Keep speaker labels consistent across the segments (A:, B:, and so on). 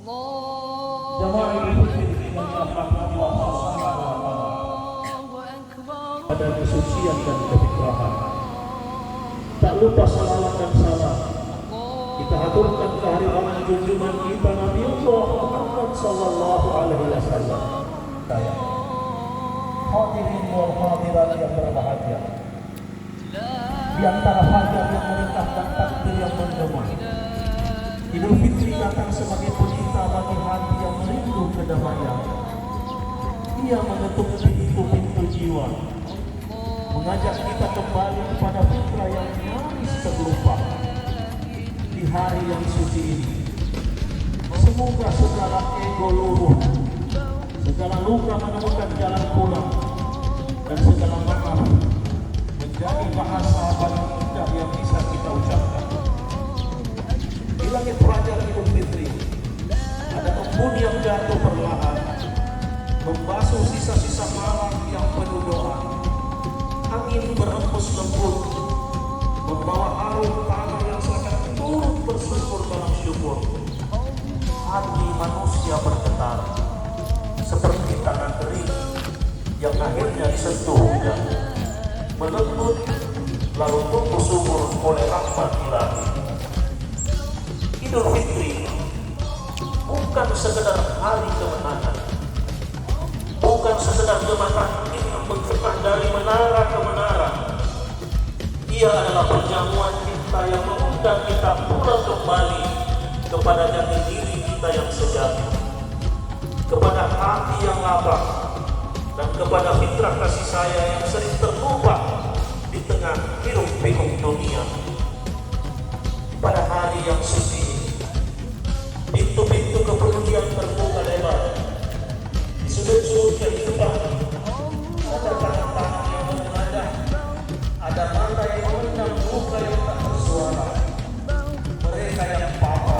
A: Jamaah Idul Fitri yang dirahmati Allah Subhanahu wa taala. Pada kesucian dan kefitrahan. Tak lupa salawat dan salam kita haturkan kehadiran junjungan kita Nabi Allah Muhammad sallallahu alaihi wasallam. Hadirin wal hadirat yang berbahagia. Di antara hajat yang melintas dan takdir yang menggema, Idul Fitri datang sebagai pelita bagi hati yang merindu kedamaian. Ia menutup pintu-pintu jiwa, mengajak kita kembali kepada fitrah yang nyaris terlupa. Di hari yang suci ini, semoga segala ego luruh, segala luka menemukan jalan pulang, dan segala maaf menjadi bahasa paling indah yang bisa kita ucapkan. Di langit pelajar Idul Fitri ada embun yang jatuh perlahan, membasuh sisa-sisa malam yang penuh doa. Angin berhembus lembut, membawa harum tanah yang seakan turut bersyukur dalam syukur. Hati manusia bergetar seperti tangan kering yang akhirnya disentuh hujan, melembut lalu tumbuh subur oleh rahmat ilahi. Idul Fitri bukan sekedar hari kemenangan, bukan sekedar jembatan yang bergerak dari menara ke menara. Ia adalah perjamuan cinta yang mengundang kita pulang kembali kepada jati diri kita yang sejati, kepada hati yang lapang, dan kepada fitrah kasih sayang yang sering terlupa di tengah hiruk-pikuk dunia. Pada hari yang suci, pintu-pintu kepedulian terbuka lebar. Di sudut-sudut kehidupan ada tangan-tangan yang menengadah, ada mata yang memandang luka yang tak bersuara. Mereka yang papa,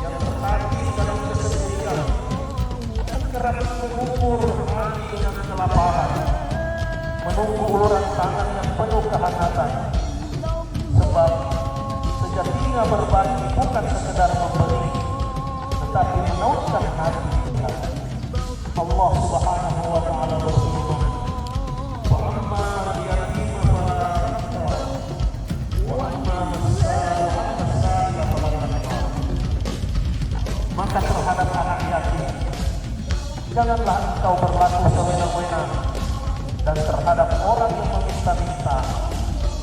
A: yang tertatih dalam kesendirian, dan kerap mengukur hati dengan kelaparan, menunggu uluran tangan yang penuh kehangatan. Sebab sejatinya berbagi bukan sekedar memberi, tetapi menautkan hati. Allah Subhanahu wa taala berfirman, "Wa amma al-yatima fala taqhar, wa amma as-sa'ila fala tanhar." Maka terhadap anak yatim janganlah engkau berlaku sewenang-wenang, dan terhadap orang yang meminta-minta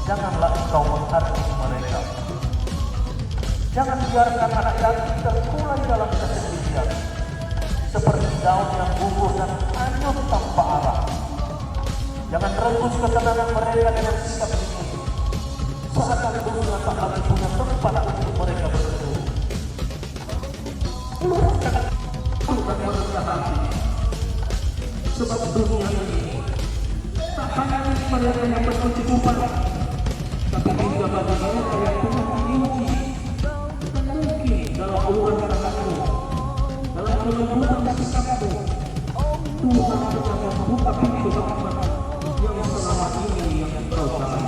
A: janganlah engkau menghakimi mereka. Jangan biarkan anak yatim terkulai dalam kesendirian, seperti daun yang gugur dan hanyut tanpa arah. Jangan rebus ketenangan mereka dengan sikap dingin, seakan dunia tak lagi punya tempat untuk mereka berteduh. Ulurkan manusia hati, sebab dunia ini tak hanya mereka yang berkecukupan, tapi juga bagi mereka yang punya diuji. Mungkin dalam uluran tanganmu, dalam kelembutan sikapmu, Tuhan akan membuka pintu rahmat yang selama ini yang engkau cari.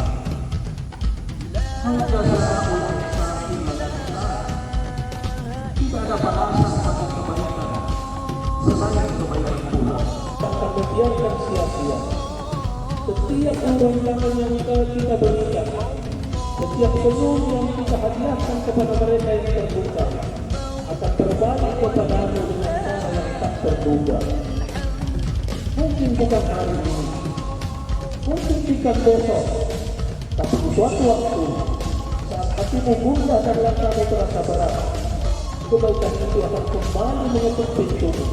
A: Hanya sesuatu yang sakit dan tidak ada balasan atas kebaikan selain kebaikan Tuhan. Takkan membiarkan sia-sia setiap uluran tangan yang kita berikan, setiap senyum yang kita hadiahkan kepada mereka yang terbuka akan berbalik kepadamu dengan cara yang tak terduga. Mungkin bukan hari ini, mungkin bukan besok, tapi suatu waktu saat hatimu gundah dan langkahmu terasa berat, kebaikan itu akan kembali mengetuk pintumu.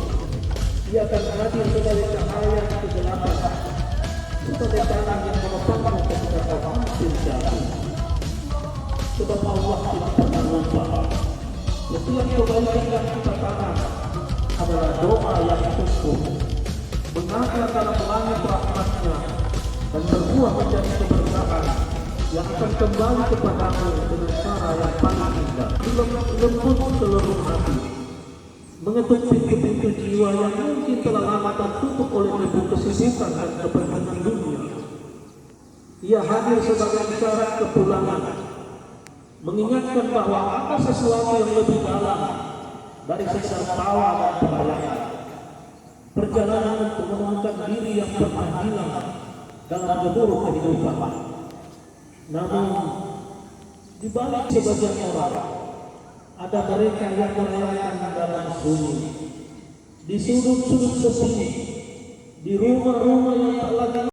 A: Ia akan hadir sebagai cahaya kegelapan, sebagai tangan yang menopangmu ketika kau hampir jatuh. Sebab Allah tidak pernah lupa. Setiap kebaikan yang kita tanam adalah doa yang tumbuh, mengalir dalam langit rahmatnya, dan berbuah menjadi keberkahan yang akan kembali kepadamu dengan cara yang paling indah. Lembut seluruh hati, mengetuk pintu-pintu jiwa yang mungkin telah lama tertutup oleh debu kesibukan dan kepentingan dunia. Ia hadir sebagai isyarat kepulangan, mengingatkan bahwa ada sesuatu yang lebih dalam dari sekedar tawa dan pelayanan. Perjalanan untuk menemukan diri yang pernah hilang dalam gemuruh kehidupan. Namun di balik sebagian orang ada mereka yang merayakan dalam sunyi, di sudut-sudut sepi, di rumah-rumah yang tak lagi